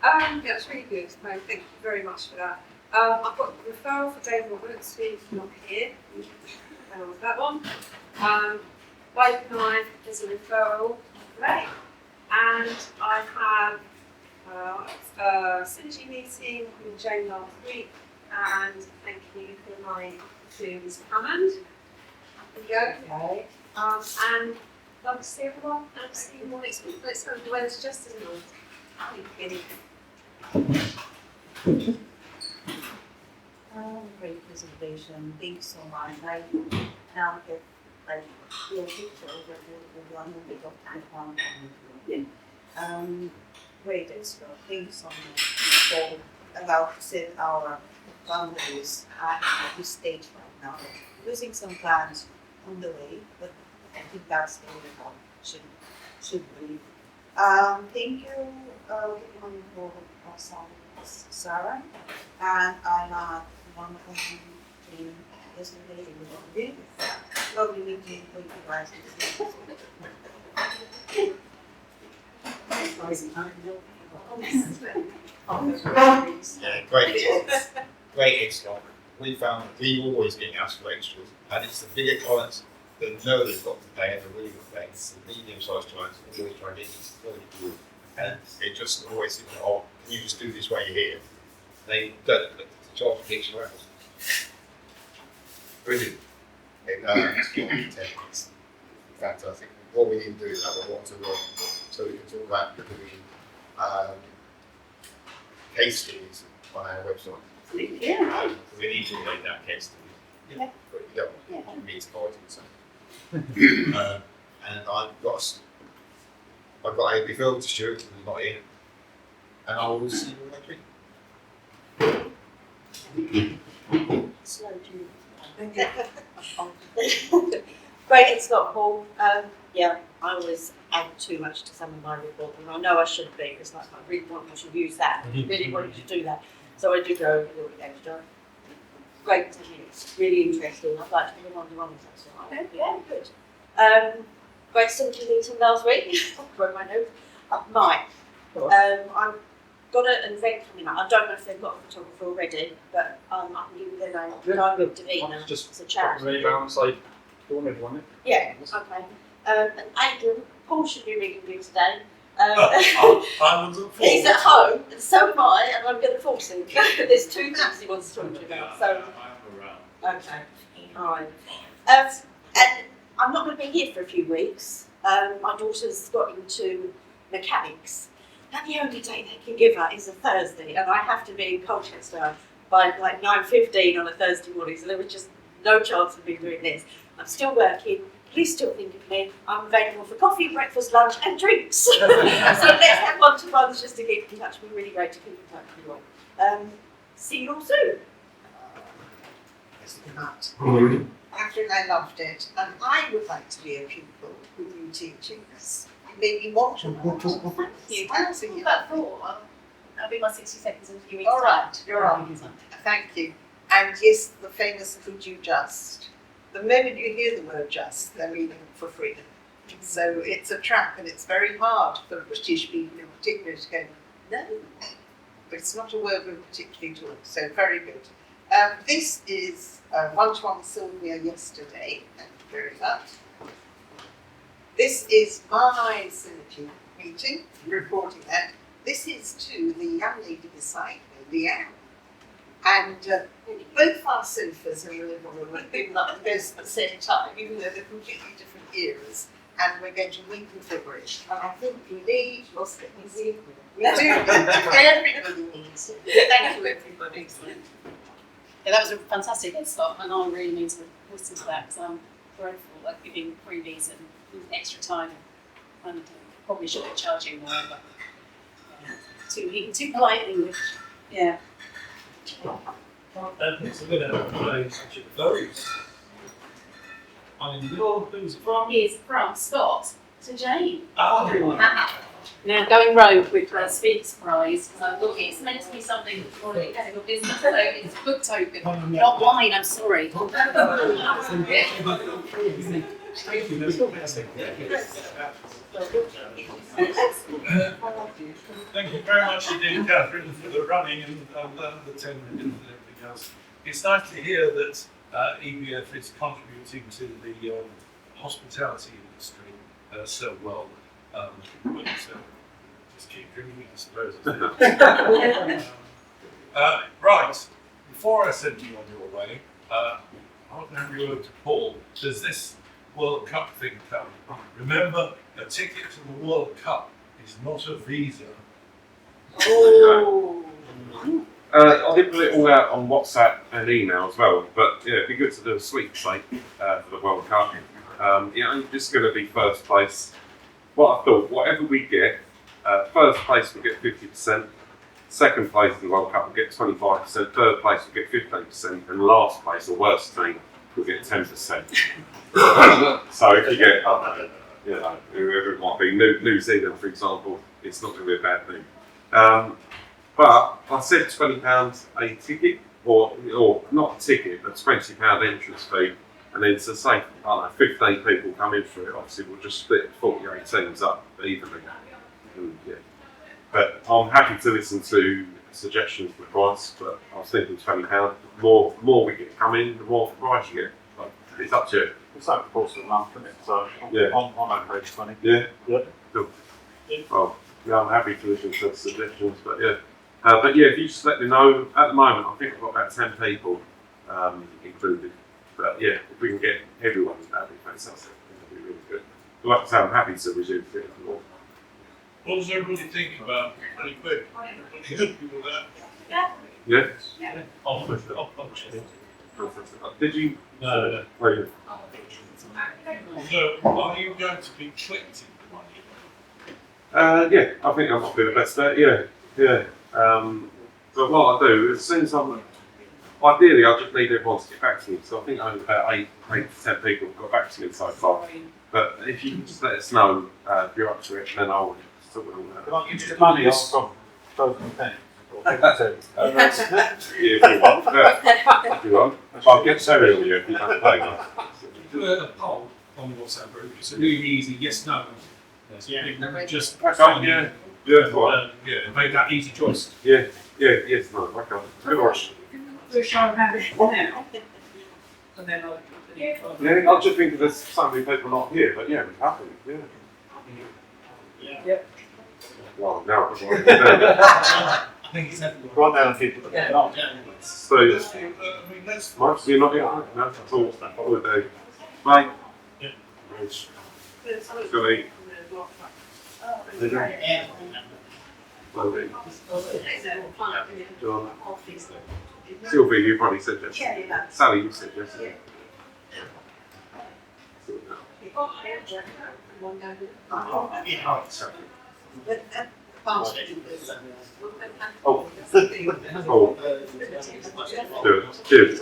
Speaker 10: Yeah, it's really good. No, thank you very much for that. I've got a referral for Dave Roberts, who's not here. That one. Wife Knife is a referral. Great. And I have a synergy meeting with Jane last week, and thank you for my to Ms. Hammond. There you go. Okay. And love to see everyone. And see you all next week. Let's hope the weather's just as nice.
Speaker 1: Great presentation. Thanks so much. I now get like your picture of the one bit of time. Great extra. Thanks so much for about to set our boundaries at this stage right now. Losing some plans on the way, but I think that's the way should be. Thank you everyone for Sarah, and I had one meeting yesterday in the lovely meeting with you guys.
Speaker 11: Yeah, great. Great extra. We found we always getting asked for extras, and it's the bigger clients that know they've got to pay and are willing to pay. It's the medium-sized clients that always try to get this 30 good. And it just always seems, oh, can you just do this while you're here? They don't, but to charge the extra hours. Brilliant. It's not 10 minutes. In fact, I think what we need to do is have a one-to-one so we can talk about the case studies on our website.
Speaker 12: Yeah.
Speaker 11: We need to make that case study.
Speaker 12: Yeah.
Speaker 11: But we don't
Speaker 12: Yeah.
Speaker 11: need to call it so. And I've got AB Phil to Stuart, who's not here. And I will see you next week.
Speaker 12: Slow to Great, it's not Paul. Yeah, I always add too much to some of my report, and I know I should be. It's like I really want you to use that. I really want you to do that. So I do go a little bit extra. Great to hear. It's really interesting. I'd like to be one-to-one if that's all right. Yeah, good. Great synergy meeting last week. Wrote my notes. Mike, I've got an event coming up. I don't know if they've got a photographer already, but I can give you their name. I'm with Davina. It's a chat.
Speaker 6: And say, do you want everyone?
Speaker 12: Yeah, okay. And Aidan, Paul should be ringing you today.
Speaker 2: I would look forward.
Speaker 12: He's at home, and so am I, and I'm going to force him. There's two things he wants to talk to you about. So, okay, all right. And I'm not going to be here for a few weeks. My daughter's got into mechanics, and the only day they can give her is a Thursday, and I have to be in Colchester by like 9:15 on a Thursday morning. So there was just no chance of me doing this. I'm still working. Please still think of me. I'm available for coffee, breakfast, lunch, and drinks. So let's have one-to-ones just to keep in touch. It'd be really great to keep in touch with you all. See you all soon.
Speaker 1: Catherine, I loved it, and I would like to be a pupil with you teaching us. You made me want to.
Speaker 5: Thank you. That thought. That'll be my 60 seconds in a few weeks.
Speaker 1: All right, you're on. Thank you. And yes, the famous "Could you just?" The moment you hear the word "just," they're meaning for freedom. So it's a trap, and it's very hard for British people in particular to go, no. But it's not a word we're particularly talk, so very good. This is one-to-one Sylvia yesterday. Thank you very much. This is my synergy meeting, reporting that. This is to the young lady beside me, Leanne. And both our sofas in the living room have been up at the same time, even though they're completely different eras. And we're going to reconfigure it. And I think we need your things. We do. Everybody needs it. Thank you, everybody.
Speaker 5: Yeah, that was a fantastic head start, and I really need to listen to that because I'm grateful that giving freebies and extra time, and probably should be charging more, but too polite English. Yeah.
Speaker 13: So we're going to play such a those. I'm in the middle. Who's it from?
Speaker 5: It's from Scott to Jane.
Speaker 13: Oh,
Speaker 5: Now, going rogue with Speaker's Prize, because I thought it's meant to be something for the head of a business, so it's a book token, not wine, I'm sorry.
Speaker 2: Thank you very much indeed, Catherine, for the running and the 10 minutes and everything else. It's nice to hear that EBF is contributing to the hospitality industry so well. But, just keep drinking, I suppose. Right, before I send you on your way, I want to hand you over to Paul. Does this World Cup thing come? Remember, a ticket to the World Cup is not a visa.
Speaker 5: Oh.
Speaker 4: I did put it all out on WhatsApp and email as well, but yeah, it'd be good to do a sweepstake for the World Cup. I'm just going to be first place. What I thought, whatever we get, first place will get 50%, second place in the World Cup will get 25%, third place will get 15%, and last place, the worst team, will get 10%. So if you get, whoever it might be, New Zealand, for example, it's not going to be a bad thing. But I said £20 a ticket, or not a ticket, but £20 entrance fee, and then to say, 15 people come in for it, obviously we'll just split 48 teams up evenly. But I'm happy to listen to suggestions for the price, but I was thinking £20. The more we get come in, the more price you get. But it's up to you.
Speaker 8: It's over the course of the month, isn't it? So
Speaker 4: yeah.
Speaker 8: on page 20.
Speaker 4: Yeah.
Speaker 8: Yep.
Speaker 4: Cool. Well, yeah, I'm happy to listen to suggestions, but yeah. But yeah, if you just let me know, at the moment I think I've got about 10 people included. But yeah, if we can get everyone, that'd be fantastic. That'd be really good. But like I say, I'm happy to resume it more.
Speaker 2: What does everybody think about pretty quick? Good people there.
Speaker 4: Yeah?
Speaker 2: Yeah. I'll push it. I'll push it.
Speaker 4: Did you?
Speaker 2: No.
Speaker 4: Oh, yeah.
Speaker 2: So, are you going to be collecting the money?
Speaker 4: Yeah, I think that might be the best bet. Yeah. But what I do, as soon as ideally, I just need everyone to get back to me. So I think only about 8 to 10 people have got back to me so far. But if you can just let us know if you're up to it, then I'll sort of.
Speaker 8: Can't you just money off from penny?
Speaker 4: Yeah, if you want. Yeah. If you want. I'll get Terry on you if you don't pay.
Speaker 13: Do a poll on the WhatsApp group. It's a really easy yes, no.
Speaker 7: Yeah.
Speaker 13: Just
Speaker 4: Yeah.
Speaker 13: make that easy choice.
Speaker 4: Yeah. Yes, no. Okay. No worries.
Speaker 15: We're showing how it's now. And then I'll.
Speaker 4: Yeah, I just think there's so many people not here, but yeah, we're happy. Yeah.
Speaker 15: Yep.
Speaker 4: Well, now it's
Speaker 13: I think it's everywhere.
Speaker 8: Right now, people
Speaker 15: Yeah.
Speaker 8: not.
Speaker 4: So,
Speaker 2: Let's
Speaker 4: Mike, you're not here? No, that's all. All day. Mate.
Speaker 13: Yeah.
Speaker 4: Go eat. John. Sylvia, you probably said yes.
Speaker 1: Yeah.
Speaker 4: Sally, you said yes. Oh. Cheers.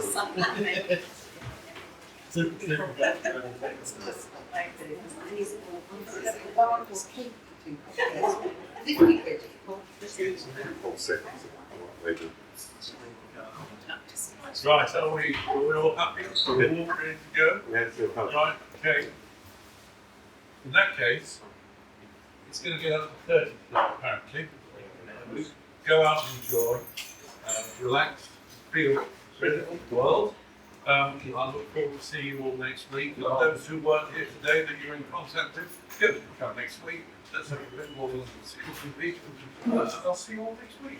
Speaker 2: Right, are we all happy? Are we all ready to go?
Speaker 4: Yes,
Speaker 2: Right, okay. In that case, it's going to get up to 30 apparently. Go out and enjoy, relax, feel ready for the world. I look forward to seeing you all next week. Those who weren't here today that you're in contact with, good, come next week. Let's have a bit more than the I'll see you all next week.